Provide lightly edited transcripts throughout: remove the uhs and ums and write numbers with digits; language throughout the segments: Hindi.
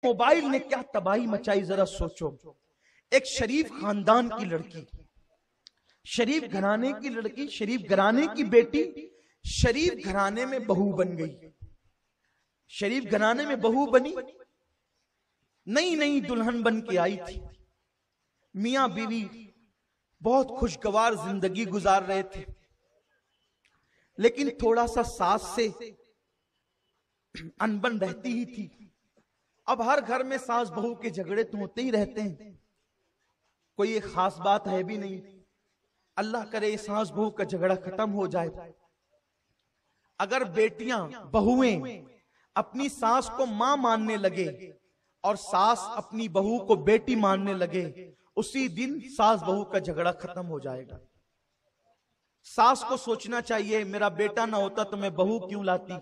मोबाइल ने क्या तबाही मचाई, जरा सोचो। एक शरीफ खानदान की लड़की, शरीफ घराने की लड़की, शरीफ घराने की बेटी, शरीफ घराने में बहू बन गई। शरीफ घराने में बहू बनी, नई नई दुल्हन बन के आई थी। मियां बीवी बहुत खुशगवार जिंदगी गुजार रहे थे, लेकिन थोड़ा सा सास से अनबन रहती ही थी। अब हर घर में सास बहू के झगड़े तो होते ही रहते हैं, कोई एक खास बात है भी नहीं। अल्लाह करे सास बहू का झगड़ा खत्म हो जाए। अगर बेटियां बहुएं अपनी सास को मां मानने लगे और सास अपनी बहू को बेटी मानने लगे, उसी दिन सास बहू का झगड़ा खत्म हो जाएगा। सास को सोचना चाहिए मेरा बेटा ना होता तो मैं बहू क्यों लाती।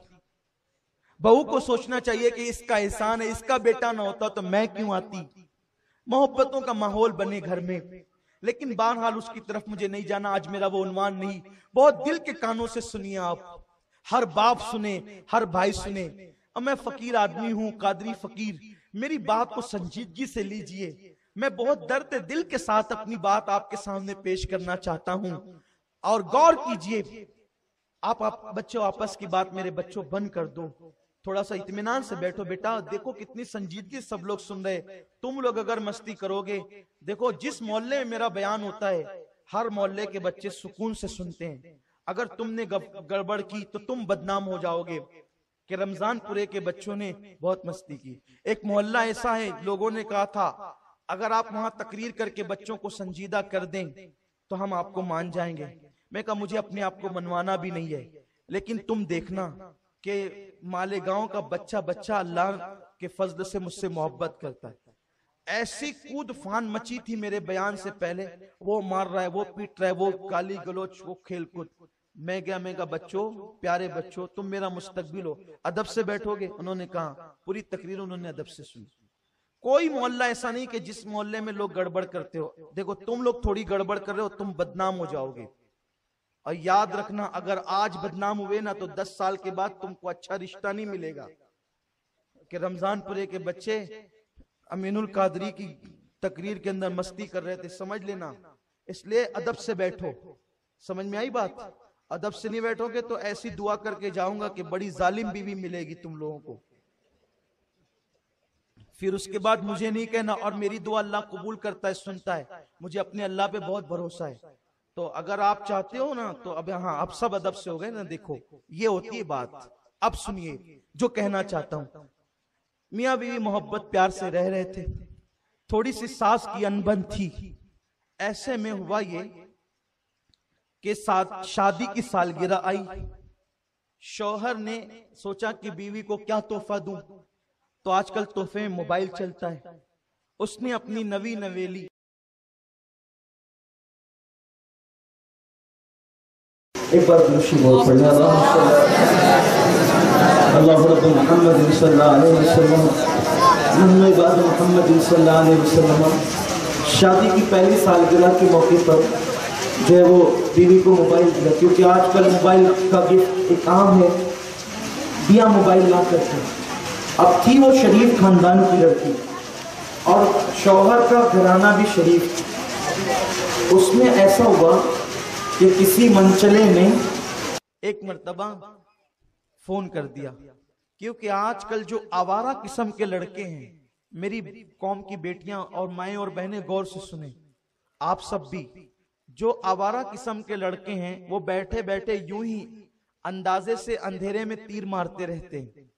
बहू को सोचना चाहिए कि इसका एहसान है, इसका बेटा ना होता तो मैं क्यों आती। मोहब्बतों का माहौल बने घर में। लेकिन बहरहाल उसकी तरफ मुझे नहीं जाना, आज मेरा वो उन्वान नहीं। बहुत दिल के कानों से सुनिए आप, हर बाप सुने, हर भाई सुने। अब मैं फकीर आदमी हूं, कादरी फकीर, मेरी बात को संजीदगी से लीजिए। मैं बहुत दर्द दिल के साथ अपनी बात आपके सामने पेश करना चाहता हूं और गौर कीजिए। आप बच्चों आपस की बात मेरे बच्चों बंद कर दो, थोड़ा सा इत्मीनान से बैठो। बेटा देखो कितनी संजीदगी सब लोग सुन रहे। तुम लोग अगर मस्ती करोगे, देखो जिस मोहल्ले में मेरा बयान होता है हर मोहल्ले के बच्चे सुकून से सुनते हैं। अगर तुमने गड़बड़ की तो तुम बदनाम हो जाओगे कि रमजानपुरे के बच्चों ने बहुत मस्ती की। एक मोहल्ला ऐसा है, लोगों ने कहा था अगर आप वहां तकरीर करके बच्चों को संजीदा कर दें तो हम आपको मान जाएंगे। मैं कहा मुझे अपने आप को मनवाना भी नहीं है, लेकिन तुम देखना कि मालेगांव का बच्चा बच्चा अल्लाह के फजल से मुझसे मोहब्बत करता है। ऐसी कूद फान मची थी मेरे बयान से पहले, वो मार रहा है, वो पीट रहा है, वो गाली गलोच, वो खेल कूद। मैं गया बच्चों, प्यारे बच्चों, तुम मेरा मुस्तकबिल हो, अदब से बैठोगे। उन्होंने कहा, पूरी तकरीर उन्होंने अदब से सुनी। कोई मोहल्ला ऐसा नहीं कि जिस मोहल्ले में लोग गड़बड़ करते हो। देखो तुम लोग थोड़ी गड़बड़ कर रहे हो, तुम बदनाम हो जाओगे। और याद रखना अगर आज बदनाम हुए ना तो 10 साल के बाद तुमको अच्छा रिश्ता नहीं मिलेगा। कि रमजानपुरे के बच्चे अमीनुल कादरी की तकरीर के अंदर मस्ती कर रहे थे, समझ लेना। इसलिए अदब से बैठो। समझ में आई बात? अदब से नहीं बैठोगे तो ऐसी दुआ करके जाऊंगा कि बड़ी जालिम बीवी मिलेगी तुम लोगों को। फिर उसके बाद मुझे नहीं कहना, और मेरी दुआ अल्लाह कबूल करता है, सुनता है। मुझे अपने अल्लाह पे बहुत भरोसा है। तो अगर आप चाहते हो ना तो अब हाँ, अब सब अदब से हो गए ना। देखो ये होती है बात। अब सुनिए जो कहना चाहता हूं। मियां बीवी मोहब्बत प्यार से रह रहे थे, थोड़ी सी सास की अनबन थी। ऐसे में हुआ ये कि साथ शादी की सालगिरह आई। शौहर ने सोचा कि बीवी को क्या तोहफा दूं, तो आजकल तोहफे में मोबाइल चलता है। उसने अपनी नवी नवेली एक बार दुरूद बोल पढ़ना, अल्लाह रब्बुल मुहम्मद सल्लल्लाहु अलैहि वसल्लम, मोहम्मद सल्लल्लाहु अलैहि वसल्लम। शादी की पहली सालगिरह के मौके पर जो है वो बीवी को मोबाइल दिया, क्योंकि आजकल मोबाइल का गिफ्ट एक आम है, दिया मोबाइल ला करके। अब थी वो शरीफ खानदान की लड़की और शौहर का घराना भी शरीफ। उसमें ऐसा हुआ कि किसी मनचले ने एक मर्तबा फोन कर दिया, क्योंकि आजकल जो आवारा किस्म के लड़के हैं, मेरी कौम की बेटियां और माएं और बहनें गौर से सुने, आप सब भी, जो आवारा किस्म के लड़के हैं वो बैठे बैठे यूं ही अंदाजे से अंधेरे में तीर मारते रहते हैं।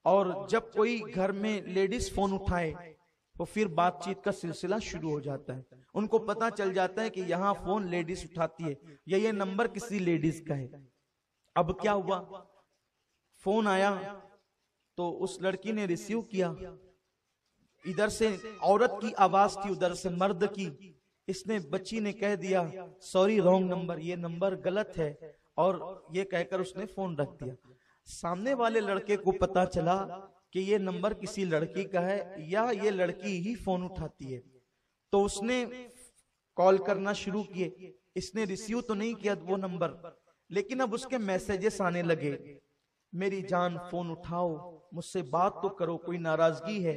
और जब कोई घर में लेडीज फोन उठाए तो फिर बातचीत का सिलसिला शुरू हो जाता है। उनको पता चल जाता है कि यहाँ फोन लेडीज उठाती है या ये नंबर किसी लेडीज का है। अब क्या हुआ, फोन आया तो उस लड़की ने रिसीव किया। इधर से औरत की आवाज थी, उधर से मर्द की। इसने बच्ची ने कह दिया सॉरी रॉन्ग नंबर, ये नंबर गलत है, और ये कहकर उसने फोन रख दिया। सामने वाले लड़के को पता चला कि ये नंबर किसी लड़की का है या ये लड़की ही फोन उठाती है। तो उसने कॉल करना शुरू किए। इसने रिसीव तो नहीं किया वो नंबर, लेकिन अब उसके मैसेजेस आने लगे, मेरी जान फोन उठाओ, मुझसे बात तो करो, कोई नाराजगी है।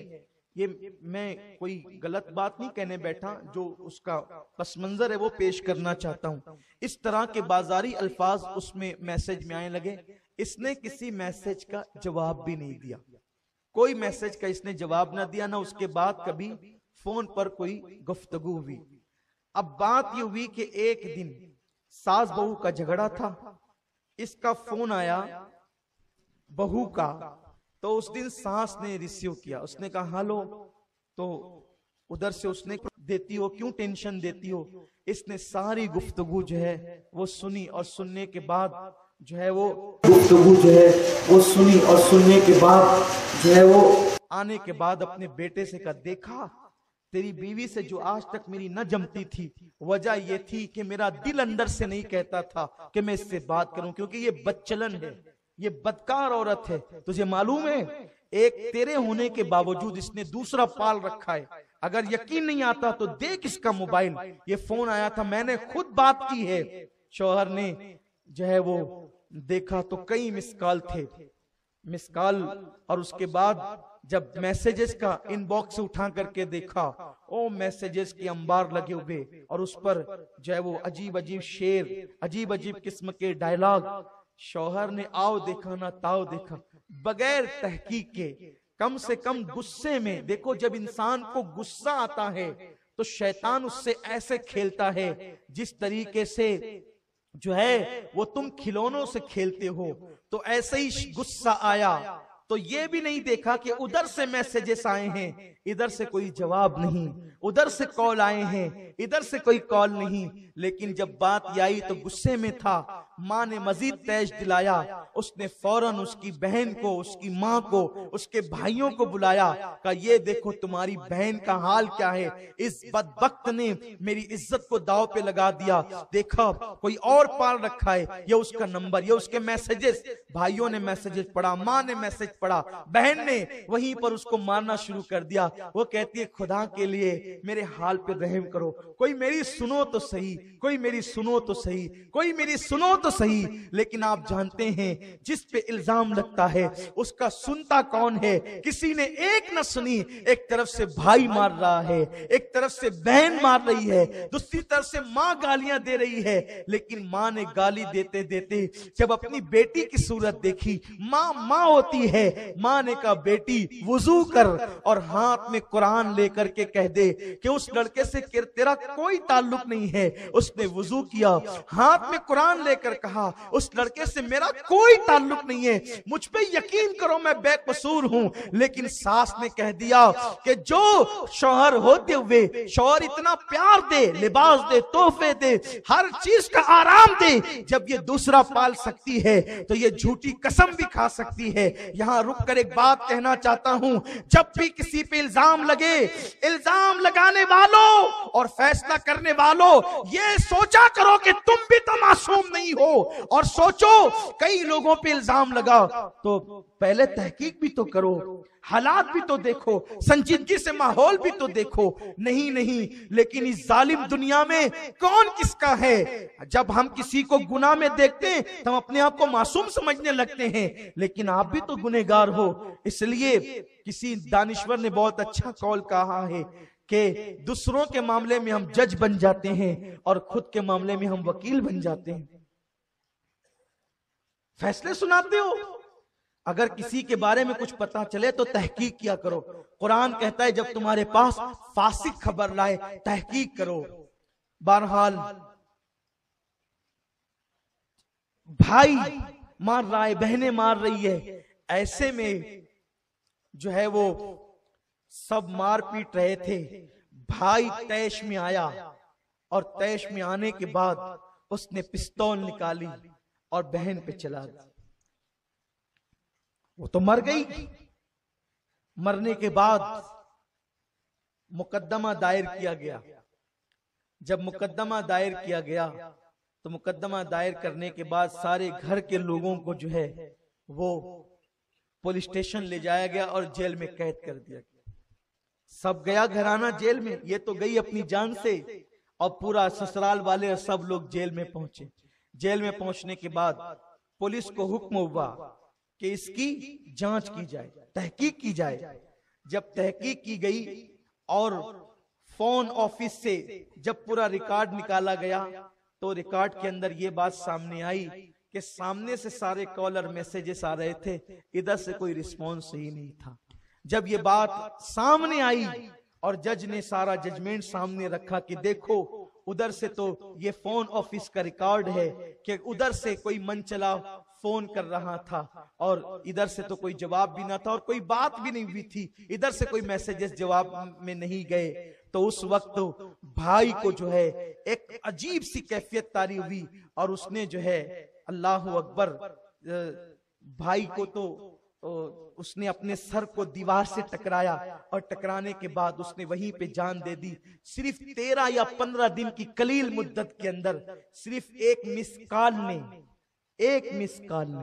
ये मैं कोई गलत बात नहीं कहने बैठा, जो उसका पस मंजर है वो पेश करना चाहता हूं। इस तरह के बाजारी अल्फाज उसमें मैसेज में आने लगे। इसने किसी मैसेज का जवाब भी नहीं दिया, कोई मैसेज का इसने जवाब ना दिया, ना उसके बाद कभी फोन पर कोई गुफ्तगू हुई। अब बात ये हुई कि एक दिन सास बहू का झगड़ा था, इसका फोन आया बहू का, तो उस दिन सास ने रिसीव किया, उसने कहा हेलो, तो उधर से उसने देती हो क्यों टेंशन देती हो, इसने सारी गुफ्तगू जो है वो सुनी, और सुनने के बाद जो है वो गुफ्तगू जो है वो सुनी, और सुनने के बाद जो है वो आने के बाद अपने बेटे से कहा, देखा तेरी बीवी से जो आज तक मेरी न जमती थी, वजह ये थी कि मेरा दिल अंदर से नहीं कहता था कि मैं इससे बात करूं, क्योंकि ये बदचलन है, ये बदकार औरत है। तुझे मालूम है, एक तेरे होने के बावजूद इसने दूसरा पाल रखा है। अगर यकीन नहीं आता तो देख इसका मोबाइल, ये फोन आया था, मैंने खुद बात की है। शौहर ने जो है वो देखा तो कई मिस कॉल थे, मिस कॉल, और उसके बाद जब मैसेजेस का इनबॉक्स उठा करके देखा, ओ मैसेजेस के अंबार लगे हुए, और उस पर जो है वो अजीब अजीब शेर, अजीब अजीब किस्म के डायलॉग। शौहर ने आओ देखा ना ताओ देखा, बगैर तहकीक के, कम से कम गुस्से में। देखो जब इंसान को गुस्सा आता है तो शैतान उससे ऐसे खेलता है जिस तरीके से जो है वो तुम खिलौनों से खेलते हो, तो ऐसे ही गुस्सा आया। तो ये भी नहीं देखा कि उधर से मैसेजेस आए हैं, इधर से कोई जवाब नहीं, उधर से कॉल आए हैं, इधर से कोई कॉल नहीं। लेकिन जब बात आई तो गुस्से में था, माँ ने मजीद तेज दिलाया, उसने फौरन उसकी बहन को, उसकी माँ को, उसके भाइयों को बुलाया, कहा ये देखो तुम्हारी बहन का हाल क्या है, इस बदबख्त ने मेरी इज्जत को दाव पे लगा दिया, देखा कोई और पाल रखा है, ये उसका नंबर, ये उसके मैसेजेस। भाइयों ने मैसेजेस पढ़ा, माँ ने मैसेज पढ़ा, बहन ने वहीं पर उसको मारना शुरू कर दिया। वो कहती है खुदा के लिए मेरे हाल पे रहम करो, कोई मेरी सुनो तो सही, कोई मेरी सुनो तो सही, कोई मेरी सुनो तो सही। लेकिन आप जानते हैं जिस पे इल्जाम लगता है उसका सुनता कौन है? किसी ने एक न सुनी, एक तरफ से भाई मार रहा है, एक तरफ से बहन मार रही है, दूसरी तरफ से माँ गालियां दे रही है। लेकिन माँ ने गाली देते देते जब अपनी बेटी की सूरत देखी, माँ होती है, माँ ने कहा बेटी वुजू कर और हाथ में कुरान लेकर के कह दे कि उस लड़के से तेरा कोई ताल्लुक नहीं है। उसने वुजू किया, हाथ में कुरान लेकर कहा उस लड़के से मेरा कोई ताल्लुक नहीं है, मुझ पे यकीन करो मैं बेकसूर हूं। लेकिन सास ने कह दिया कि जो शौहर होते हुए शौहर इतना प्यार दे, लिबास दे, तोहफे दे, हर चीज का आराम दे, जब ये दूसरा पाल सकती है तो ये झूठी कसम भी खा सकती है। यहां रुक कर एक बात कहना चाहता हूं, जब भी किसी पे इल्जाम लगे, इल्जाम लगाने वालों और फैसला करने वालों, ये सोचा करो कि तुम भी तो मासूम नहीं हो, और सोचो कई लोगों पे इल्जाम लगा तो पहले तहकीक भी तो करो, हालात भी तो देखो, संजीदगी से माहौल भी तो देखो। नहीं, लेकिन इस जालिम दुनिया में कौन किसका है? जब हम किसी को गुनाह में देखते हैं तो हम अपने आप को मासूम समझने लगते हैं, लेकिन आप भी तो गुनहगार हो। इसलिए किसी दानिश्वर ने बहुत अच्छा कौल कहा है कि दूसरों के मामले में हम जज बन जाते हैं और खुद के मामले में हम वकील बन जाते हैं। फैसले सुनाते हो, अगर किसी के बारे में कुछ पता चले तो तहकीक किया करो। कुरान कहता है जब तुम्हारे पास फासिक खबर लाए तहकीक करो। बहरहाल भाई मार रहा है, बहनें मार रही है, ऐसे में जो है वो सब मार पीट रहे थे। भाई तैश में आया और तैश में आने के बाद उसने पिस्तौल निकाली और बहन पे चला गया। वो तो मर गई। मरने के बाद मुकद्दमा दायर किया गया। जब मुकद्दमा दायर किया गया तो मुकद्दमा दायर करने के बाद सारे घर के लोगों को जो है वो पुलिस स्टेशन ले जाया गया और जेल में कैद कर दिया गया। सब गया घराना जेल में, ये तो गई अपनी जान से, और पूरा ससुराल वाले और सब लोग जेल में पहुंचे। जेल में पहुंचने के बाद पुलिस को हुक्म हुआ कि इसकी जांच की जाए, तहकीक की जाए। जब तहकीक की गई और फोन ऑफिस से जब पूरा रिकॉर्ड निकाला गया तो रिकॉर्ड के अंदर ये बात सामने आई कि सामने से सारे कॉलर मैसेजेस आ रहे थे, इधर से कोई रिस्पॉन्स ही नहीं था। जब ये बात सामने आई और जज ने सारा जजमेंट सामने रखा कि देखो उधर से तो ये फोन ऑफिस का रिकॉर्ड है कि उधर से कोई मनचला फोन कर रहा था और इधर से तो कोई जवाब भी ना था और कोई बात भी नहीं हुई थी, इधर से कोई मैसेजेस जवाब में नहीं गए। तो उस वक्त भाई को जो है एक अजीब सी कैफियत तारी हुई और उसने जो है अल्लाह अकबर, भाई को तो उसने अपने सर को दीवार से टकराया और टकराने के बाद उसने वहीं पे जान दे दी। सिर्फ 13 या 15 दिन की कलील मुद्दत के अंदर सिर्फ एक मिस कॉल ने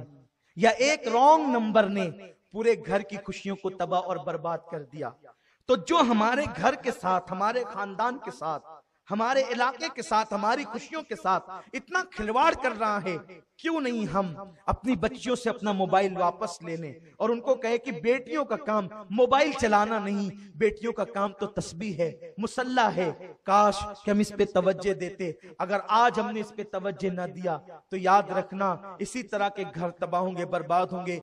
या एक रॉन्ग नंबर ने पूरे घर की खुशियों को तबाह और बर्बाद कर दिया। तो जो हमारे घर के साथ, हमारे खानदान के साथ, हमारे इलाके के साथ, हमारी खुशियों के साथ इतना खिलवाड़ कर रहा है, क्यों नहीं हम अपनी बच्चियों से अपना मोबाइल वापस ले लें और उनको कहे कि बेटियों का काम मोबाइल चलाना नहीं, बेटियों का काम तो तस्बीह है, मुसल्ला है। काश कि हम इस पे तवज्जो देते। अगर आज हमने इस पे तवज्जो ना दिया तो याद रखना इसी तरह के घर तबाह होंगे, बर्बाद होंगे।